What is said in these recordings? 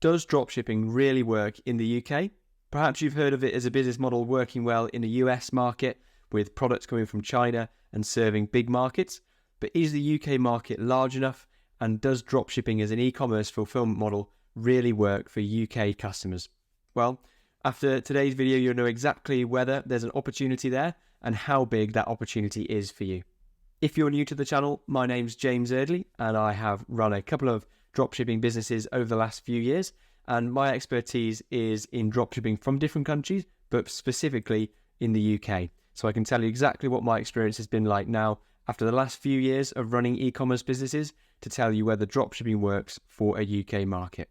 Does dropshipping really work in the UK? Perhaps you've heard of it as a business model working well in the US market with products coming from China and serving big markets. But is the UK market large enough? And does dropshipping as an e-commerce fulfillment model really work for UK customers? Well, after today's video, you'll know exactly whether there's an opportunity there and how big that opportunity is for you. If you're new to the channel, my name's James Eardley, and I have run a couple of dropshipping businesses over the last few years, and my expertise is in dropshipping from different countries, but specifically in the UK. So I can tell you exactly what my experience has been like now after the last few years of running e-commerce businesses to tell you whether dropshipping works for a UK market.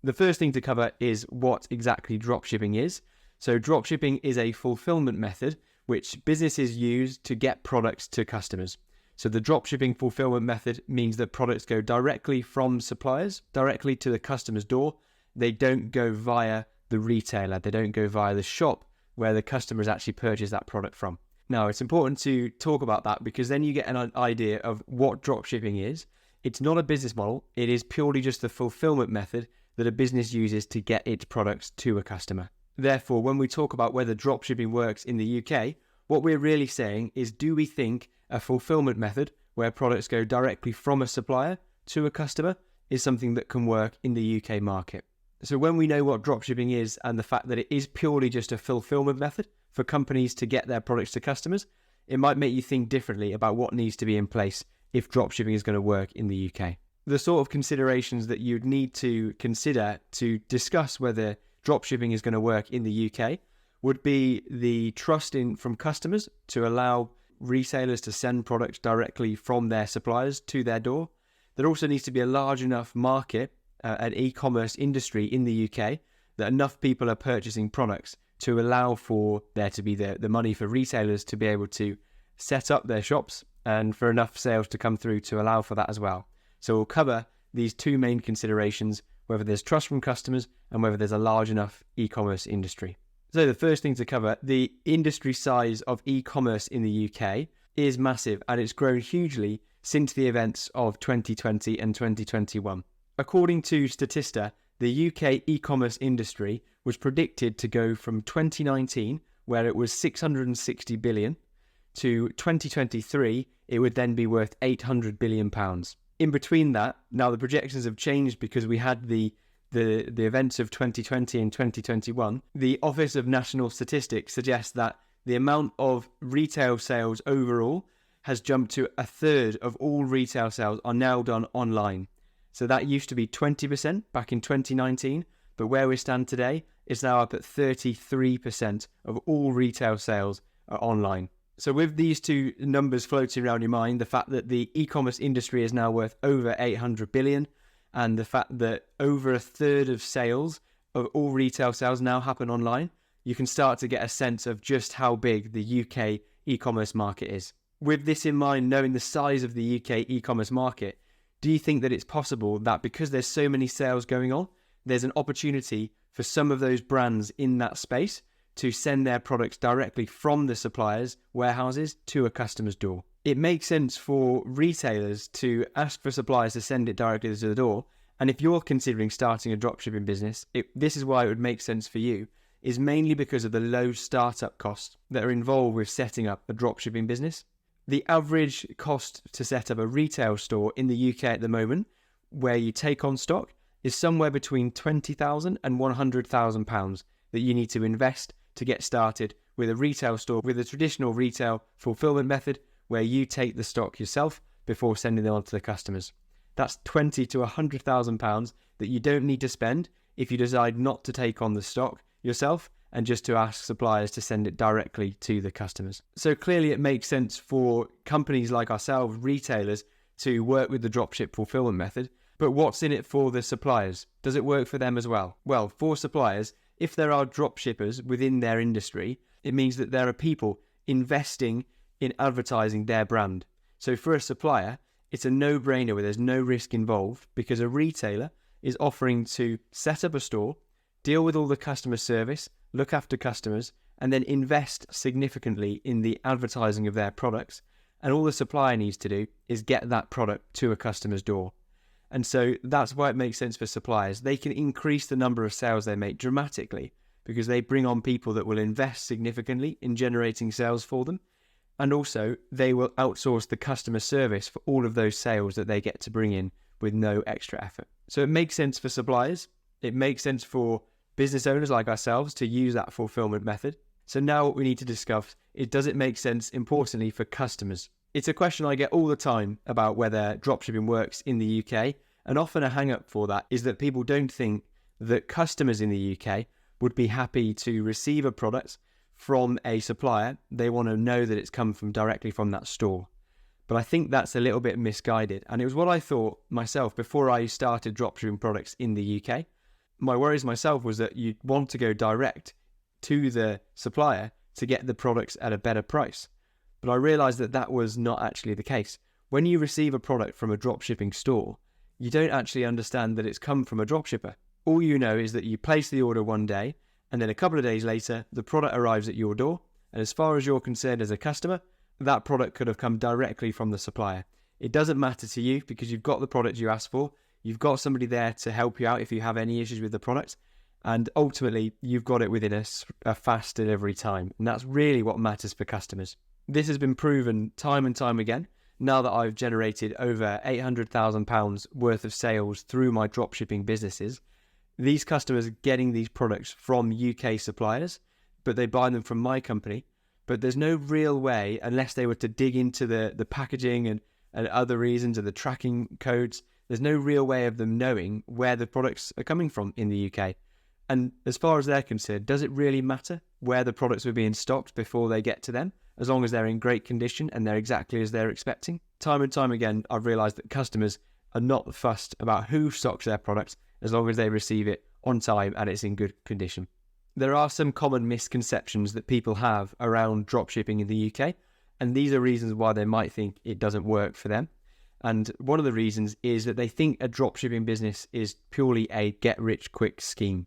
The first thing to cover is what exactly dropshipping is. So dropshipping is a fulfillment method which businesses use to get products to customers. So the dropshipping fulfillment method means that products go directly from suppliers, directly to the customer's door. They don't go via the retailer. They don't go via the shop where the customers actually purchase that product from. Now, it's important to talk about that because then you get an idea of what dropshipping is. It's not a business model. It is purely just the fulfillment method that a business uses to get its products to a customer. Therefore, when we talk about whether dropshipping works in the UK, what we're really saying is, do we think a fulfillment method where products go directly from a supplier to a customer is something that can work in the UK market? So when we know what dropshipping is and the fact that it is purely just a fulfillment method for companies to get their products to customers, it might make you think differently about what needs to be in place if dropshipping is going to work in the UK. The sort of considerations that you'd need to consider to discuss whether dropshipping is going to work in the UK would be the trust from customers to allow retailers to send products directly from their suppliers to their door. There also needs to be a large enough market, an e-commerce industry in the UK, that enough people are purchasing products to allow for there to be the money for retailers to be able to set up their shops and for enough sales to come through to allow for that as well. So we'll cover these two main considerations, whether there's trust from customers and whether there's a large enough e-commerce industry. So the first thing to cover, the industry size of e-commerce in the UK is massive, and it's grown hugely since the events of 2020 and 2021. According to Statista, the UK e-commerce industry was predicted to go from 2019, where it was 660 billion, to 2023, it would then be worth 800 billion pounds. In between that, now the projections have changed because we had the events of 2020 and 2021. The Office of National Statistics suggests that the amount of retail sales overall has jumped to a third of all retail sales are now done online. So that used to be 20% back in 2019, but where we stand today, it's now up at 33% of all retail sales are online. So with these two numbers floating around your mind, the fact that the e-commerce industry is now worth over 800 billion, and the fact that over a third of sales of all retail sales now happen online, you can start to get a sense of just how big the UK e-commerce market is. With this in mind, knowing the size of the UK e-commerce market, do you think that it's possible that because there's so many sales going on, there's an opportunity for some of those brands in that space to send their products directly from the suppliers' warehouses to a customer's door? It makes sense for retailers to ask for suppliers to send it directly to the door. And if you're considering starting a dropshipping business, this is why it would make sense for you, is mainly because of the low startup costs that are involved with setting up a dropshipping business. The average cost to set up a retail store in the UK at the moment, where you take on stock, is somewhere between £20,000 and £100,000 that you need to invest to get started with a retail store with a traditional retail fulfillment method where you take the stock yourself before sending them on to the customers. That's £20,000 to £100,000 that you don't need to spend if you decide not to take on the stock yourself and just to ask suppliers to send it directly to the customers. So clearly it makes sense for companies like ourselves, retailers, to work with the dropship fulfillment method. But what's in it for the suppliers? Does it work for them as well? Well, for suppliers, if there are drop shippers within their industry, it means that there are people investing in advertising their brand. So for a supplier, it's a no-brainer where there's no risk involved because a retailer is offering to set up a store, deal with all the customer service, look after customers, and then invest significantly in the advertising of their products. And all the supplier needs to do is get that product to a customer's door. And so that's why it makes sense for suppliers. They can increase the number of sales they make dramatically because they bring on people that will invest significantly in generating sales for them. And also, they will outsource the customer service for all of those sales that they get to bring in with no extra effort. So it makes sense for suppliers. It makes sense for business owners like ourselves to use that fulfillment method. So now what we need to discuss is, does it make sense, importantly, for customers? It's a question I get all the time about whether dropshipping works in the UK. And often a hang-up for that is that people don't think that customers in the UK would be happy to receive a product from a supplier. They want to know that it's come from directly from that store. But I think that's a little bit misguided. And it was what I thought myself before I started dropshipping products in the UK. My worries myself was that you'd want to go direct to the supplier to get the products at a better price. But I realized that that was not actually the case. When you receive a product from a dropshipping store, you don't actually understand that it's come from a dropshipper. All you know is that you place the order one day, and then a couple of days later, the product arrives at your door. And as far as you're concerned as a customer, that product could have come directly from the supplier. It doesn't matter to you because you've got the product you asked for. You've got somebody there to help you out if you have any issues with the product. And ultimately, you've got it within a fast delivery time. And that's really what matters for customers. This has been proven time and time again. Now that I've generated over £800,000 worth of sales through my dropshipping businesses, these customers are getting these products from UK suppliers, but they buy them from my company. But there's no real way, unless they were to dig into the packaging and other reasons and the tracking codes, there's no real way of them knowing where the products are coming from in the UK. And as far as they're concerned, does it really matter where the products were being stocked before they get to them, as long as they're in great condition and they're exactly as they're expecting? Time and time again, I've realised that customers are not fussed about who stocks their products as long as they receive it on time and it's in good condition. There are some common misconceptions that people have around dropshipping in the UK, and these are reasons why they might think it doesn't work for them. And one of the reasons is that they think a dropshipping business is purely a get-rich-quick scheme.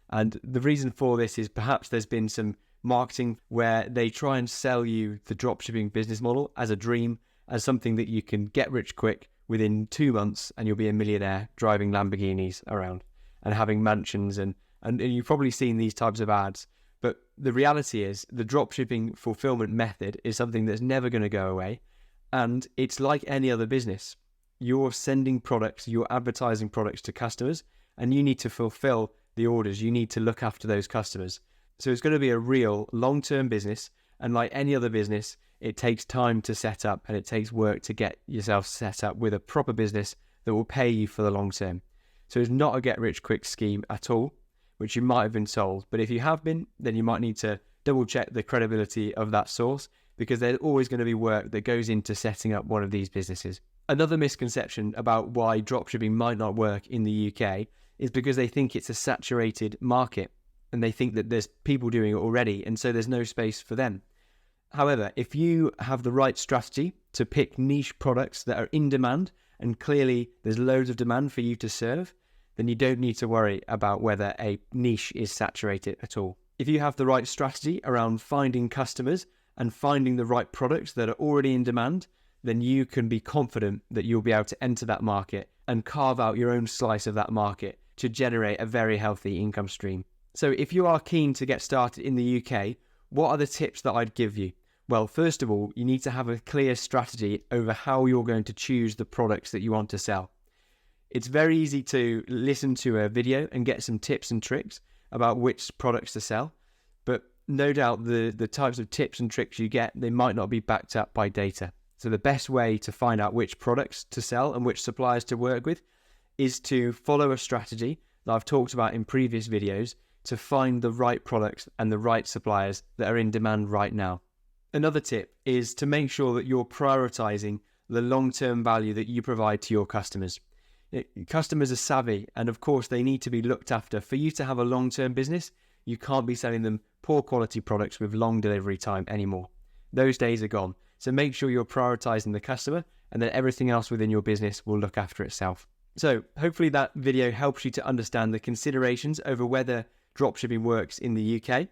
And the reason for this is perhaps there's been some marketing where they try and sell you the dropshipping business model as a dream, as something that you can get rich quick within 2 months and you'll be a millionaire driving Lamborghinis around and having mansions. And you've probably seen these types of ads. But the reality is the dropshipping fulfillment method is something that's never going to go away. And it's like any other business. You're sending products, you're advertising products to customers, and you need to fulfill the orders. You need to look after those customers. So it's going to be a real long-term business. And like any other business, it takes time to set up and it takes work to get yourself set up with a proper business that will pay you for the long term. So it's not a get-rich-quick scheme at all, which you might have been sold. But if you have been, then you might need to double check the credibility of that source, because there's always going to be work that goes into setting up one of these businesses. Another misconception about why dropshipping might not work in the UK is because they think it's a saturated market and they think that there's people doing it already and so there's no space for them. However, if you have the right strategy to pick niche products that are in demand and clearly there's loads of demand for you to serve, then you don't need to worry about whether a niche is saturated at all. If you have the right strategy around finding customers and finding the right products that are already in demand, then you can be confident that you'll be able to enter that market and carve out your own slice of that market to generate a very healthy income stream. So if you are keen to get started in the UK, what are the tips that I'd give you? Well, first of all, you need to have a clear strategy over how you're going to choose the products that you want to sell. It's very easy to listen to a video and get some tips and tricks about which products to sell, but no doubt the types of tips and tricks you get, they might not be backed up by data. So the best way to find out which products to sell and which suppliers to work with is to follow a strategy that I've talked about in previous videos to find the right products and the right suppliers that are in demand right now. Another tip is to make sure that you're prioritizing the long-term value that you provide to your customers. Customers are savvy, and of course they need to be looked after. For you to have a long-term business, you can't be selling them poor quality products with long delivery time anymore. Those days are gone. So make sure you're prioritizing the customer, and then everything else within your business will look after itself. So hopefully that video helps you to understand the considerations over whether dropshipping works in the UK.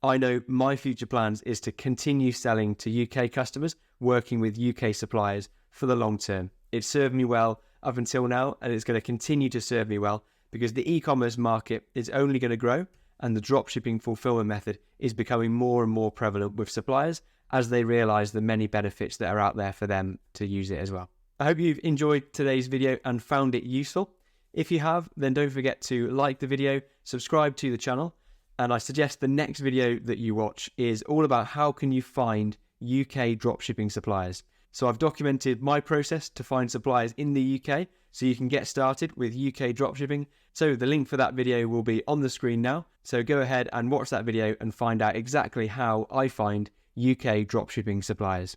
I know my future plans is to continue selling to UK customers, working with UK suppliers for the long term. It served me well up until now, and it's going to continue to serve me well because the e-commerce market is only going to grow, and the dropshipping fulfillment method is becoming more and more prevalent with suppliers as they realize the many benefits that are out there for them to use it as well. I hope you've enjoyed today's video and found it useful. If you have, then don't forget to like the video, subscribe to the channel, and I suggest the next video that you watch is all about how can you find UK dropshipping suppliers. So I've documented my process to find suppliers in the UK so you can get started with UK dropshipping. So the link for that video will be on the screen now. So go ahead and watch that video and find out exactly how I find UK dropshipping suppliers.